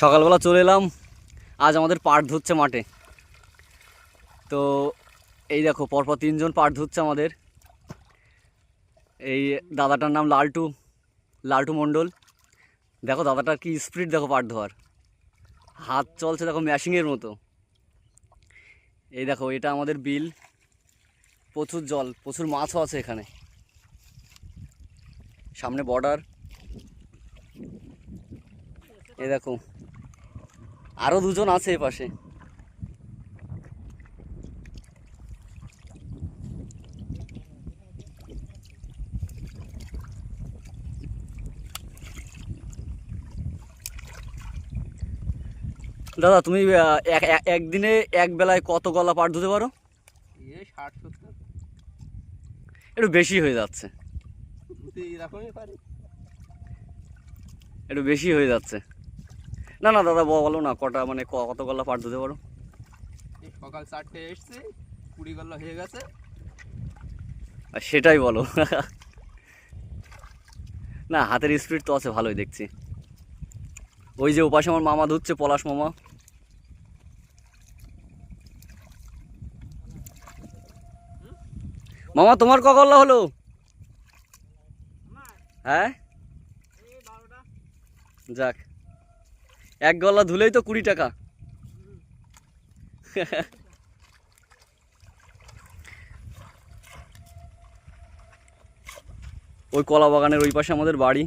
সকালবেলা চলে এলাম। আজ আমাদের পাট ধুচ্ছে মাঠে। তো এই দেখো পরপর তিনজন পাট ধুচ্ছে আমাদের। এই দাদাটার নাম লালটু, লালটু মণ্ডল। দেখো দাদাটার কি স্পিড, দেখো পাট ধোয়ার, হাত চলছে দেখো ম্যাশিংয়ের মতো। এই দেখো এটা আমাদের বিল, প্রচুর জল, প্রচুর মাছও আছে এখানে। সামনে বর্ডার। এই দেখো আরও দুজন আছে এ পাশে। দাদা তুমি একদিনে এক বেলায় কত গলা পাট ধুতে পারো? 60-70 একটু বেশি হয়ে যাচ্ছে, এরকমই পারি। একটু বেশি হয়ে যাচ্ছে। না না দাদা বলো না কটা, মানে কত গলা পাট ধুতে পারো? এই সকাল 4টে এসছি, 20 গল্লা হয়ে গেছে। আর সেটাই বলো। না হাতের স্পিড তো আছে ভালোই দেখছি। ওই যে ওপাশে আমার মামা ধুচ্ছে, পলাশ মামা। মামা তোমার ক গল্লা হলো? হ্যাঁ যাক, এক গলা ধুলেই তো 20 টাকা। ওই কলা বাগানের ওই পাশে আমাদের বাড়ি।